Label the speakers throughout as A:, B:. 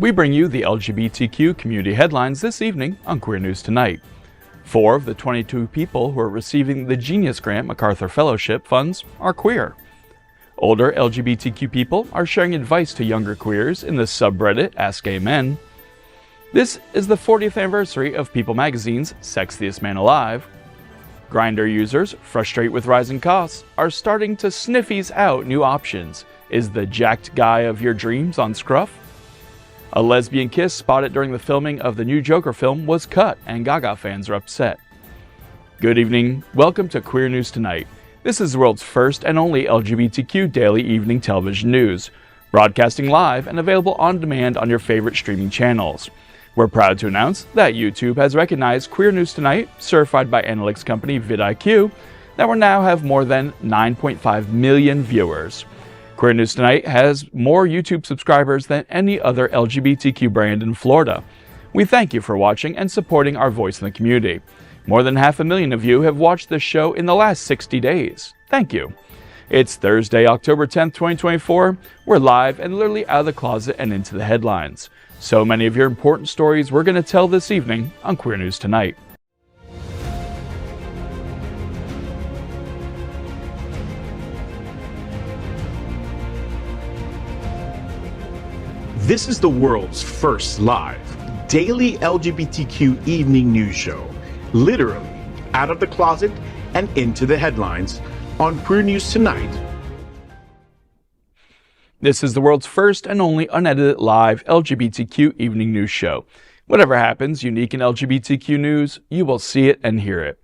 A: We bring you the LGBTQ community headlines this evening on Queer News Tonight. 4 of the 22 people who are receiving the Genius Grant MacArthur Fellowship funds are queer. Older LGBTQ people are sharing advice to younger queers in the subreddit Ask Gay Men. This is the 40th anniversary of People Magazine's Sexiest Man Alive. Grindr users, frustrated with rising costs, are starting to sniffies out new options. Is the jacked guy of your dreams on Scruff? A lesbian kiss spotted during the filming of the new Joker film was cut, and Gaga fans are upset. Good evening, welcome to Queer News Tonight. This is the world's first and only LGBTQ daily evening television news, broadcasting live and available on demand on your favorite streaming channels. We're proud to announce that YouTube has recognized Queer News Tonight, certified by analytics company vidIQ, that we now have more than 9.5 million viewers. Queer News Tonight has more YouTube subscribers than any other LGBTQ brand in Florida. We thank you for watching and supporting our voice in the community. More than 500,000 of you have watched this show in the last 60 days. Thank you. It's Thursday, October 10th, 2024. We're live and literally out of the closet and into the headlines. So many of your important stories we're going to tell this evening on Queer News Tonight.
B: This is the world's first live, daily LGBTQ evening news show, literally out of the closet and into the headlines on Queer News Tonight.
A: This is the world's first and only unedited live LGBTQ evening news show. Whatever happens unique in LGBTQ news, you will see it and hear it.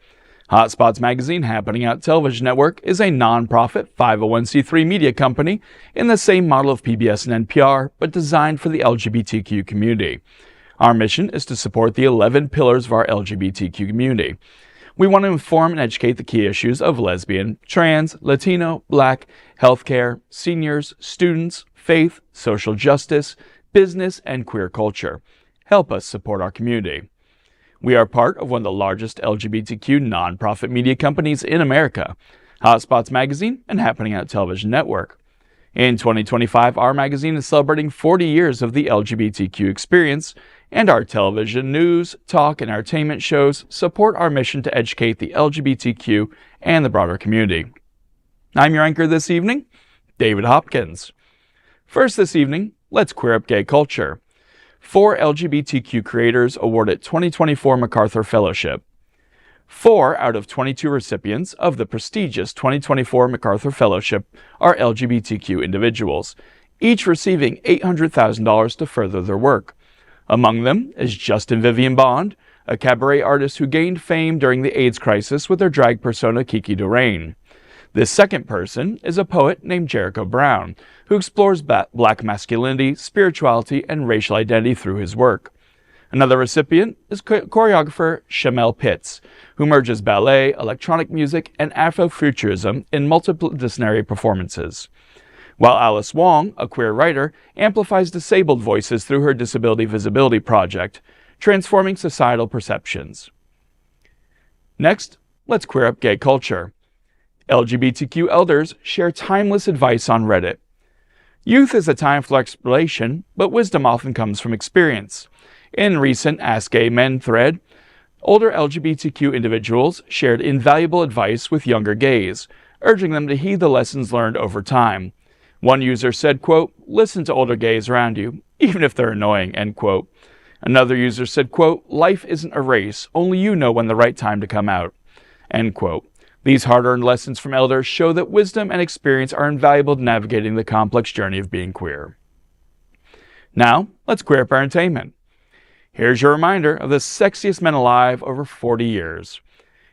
A: Hotspots Magazine Happening Out Television Network is a non-profit 501c3 media company in the same model of PBS and NPR, but designed for the LGBTQ community. Our mission is to support the 11 pillars of our LGBTQ community. We want to inform and educate the key issues of lesbian, trans, Latino, Black, healthcare, seniors, students, faith, social justice, business, and queer culture. Help us support our community. We are part of one of the largest LGBTQ nonprofit media companies in America, Hotspots Magazine and Happening Out Television Network. In 2025, our magazine is celebrating 40 years of the LGBTQ experience, and our television, news, talk, and entertainment shows support our mission to educate the LGBTQ and the broader community. I'm your anchor this evening, David Hopkins. First this evening, let's queer up gay culture. 4 LGBTQ creators awarded 2024 MacArthur Fellowship. 4 out of 22 recipients of the prestigious 2024 MacArthur Fellowship are LGBTQ individuals, each receiving $800,000 to further their work. Among them is Justin Vivian Bond, a cabaret artist who gained fame during the AIDS crisis with their drag persona Kiki Durain. This second person is a poet named Jericho Brown, who explores black masculinity, spirituality, and racial identity through his work. Another recipient is choreographer Shamel Pitts, who merges ballet, electronic music, and Afrofuturism in multidisciplinary performances. While Alice Wong, a queer writer, amplifies disabled voices through her Disability Visibility project, transforming societal perceptions. Next, let's queer up gay culture. LGBTQ elders share timeless advice on Reddit. Youth is a time for exploration, but wisdom often comes from experience. In recent Ask Gay Men thread, older LGBTQ individuals shared invaluable advice with younger gays, urging them to heed the lessons learned over time. One user said, quote, "Listen to older gays around you, even if they're annoying," end quote. Another user said, quote, "Life isn't a race, only you know when the right time to come out," end quote. These hard-earned lessons from elders show that wisdom and experience are invaluable to navigating the complex journey of being queer. Now, let's queer up our entertainment. Here's your reminder of the sexiest men alive over 40 years.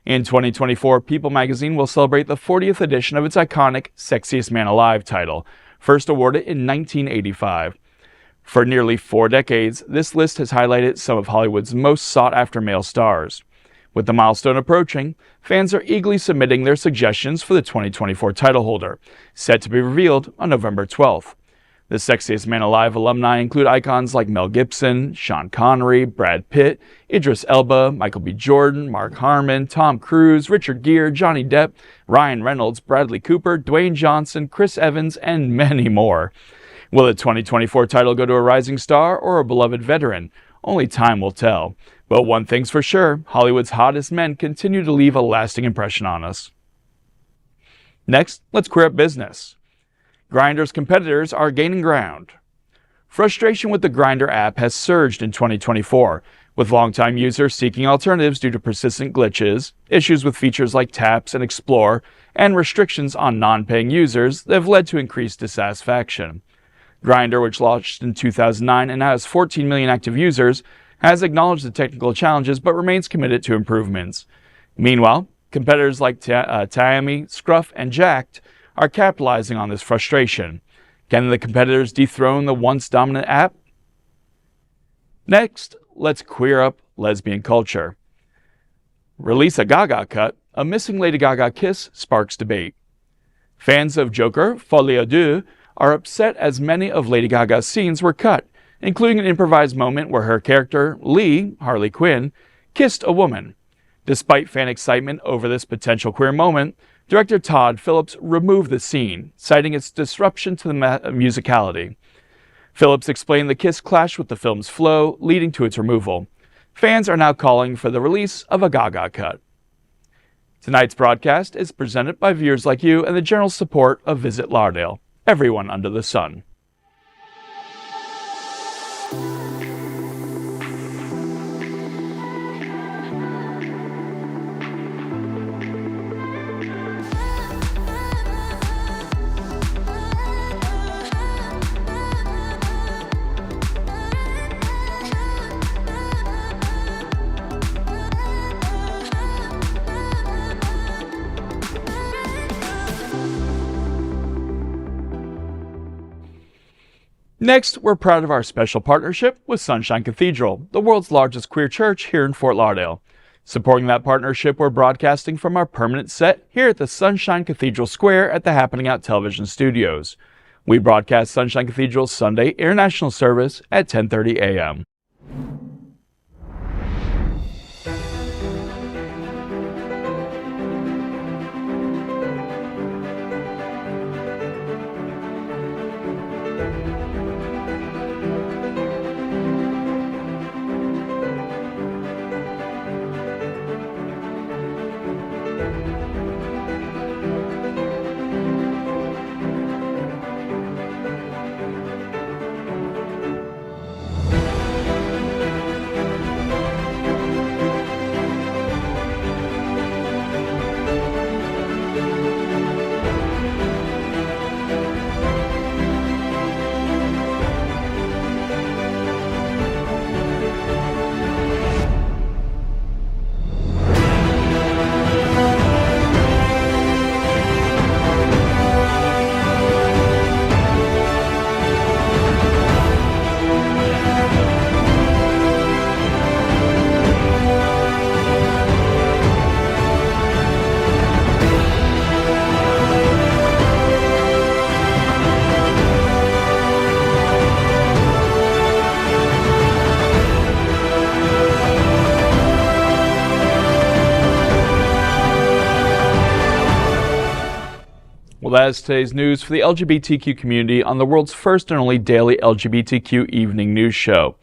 A: In 2024, People Magazine will celebrate the 40th edition of its iconic Sexiest Man Alive title, first awarded in 1985. For nearly 4 decades, this list has highlighted some of Hollywood's most sought-after male stars. With the milestone approaching, fans are eagerly submitting their suggestions for the 2024 title holder, set to be revealed on November 12th. The Sexiest Man Alive alumni include icons like Mel Gibson, Sean Connery, Brad Pitt, Idris Elba, Michael B. Jordan, Mark Harmon, Tom Cruise, Richard Gere, Johnny Depp, Ryan Reynolds, Bradley Cooper, Dwayne Johnson, Chris Evans, and many more. Will the 2024 title go to a rising star or a beloved veteran? Only time will tell. But one thing's for sure, Hollywood's hottest men continue to leave a lasting impression on us. Next, let's queer up business. Grindr's competitors are gaining ground. Frustration with the Grindr app has surged in 2024, with longtime users seeking alternatives due to persistent glitches, issues with features like Taps and Explore, and restrictions on non-paying users that have led to increased dissatisfaction. Grindr, which launched in 2009 and now has 14 million active users, has acknowledged the technical challenges but remains committed to improvements. Meanwhile, competitors like Taimi, Scruff, and Jacked are capitalizing on this frustration. Can the competitors dethrone the once dominant app? Next, let's queer up lesbian culture. Release a Gaga cut, a missing Lady Gaga kiss sparks debate. Fans of Joker, Folie à Deux, are upset as many of Lady Gaga's scenes were cut, including an improvised moment where her character, Lee, Harley Quinn, kissed a woman. Despite fan excitement over this potential queer moment, director Todd Phillips removed the scene, citing its disruption to the musicality. Phillips explained the kiss clashed with the film's flow, leading to its removal. Fans are now calling for the release of a Gaga cut. Tonight's broadcast is presented by viewers like you and the general support of Visit Lauderdale, everyone under the sun. Next, we're proud of our special partnership with Sunshine Cathedral, the world's largest queer church here in Fort Lauderdale. Supporting that partnership, we're broadcasting from our permanent set here at the Sunshine Cathedral Square at the Happening Out Television Studios. We broadcast Sunshine Cathedral's Sunday International Service at 10:30 a.m. Well, that is today's news for the LGBTQ community on the world's first and only daily LGBTQ evening news show.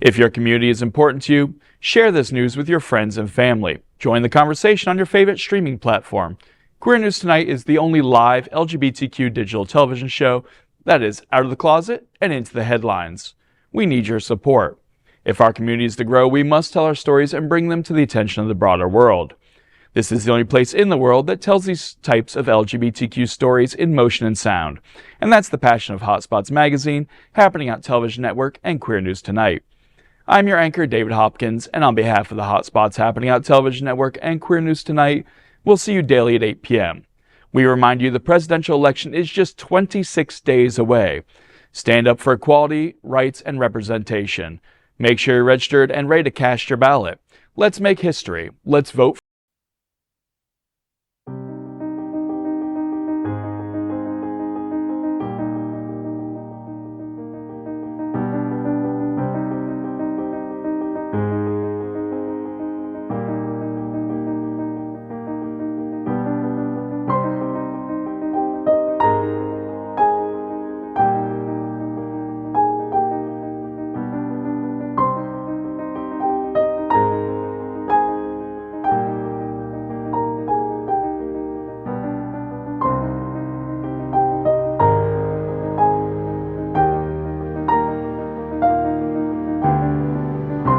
A: If your community is important to you, share this news with your friends and family. Join the conversation on your favorite streaming platform. Queer News Tonight is the only live LGBTQ digital television show that is out of the closet and into the headlines. We need your support. If our community is to grow, we must tell our stories and bring them to the attention of the broader world. This is the only place in the world that tells these types of LGBTQ stories in motion and sound. And that's the passion of Hotspots Magazine, Happening Out Television Network, and Queer News Tonight. I'm your anchor, David Hopkins, and on behalf of the Hotspots Happening Out Television Network and Queer News Tonight, we'll see you daily at 8 p.m. We remind you the presidential election is just 26 days away. Stand up for equality, rights, and representation. Make sure you're registered and ready to cast your ballot. Let's make history. Let's vote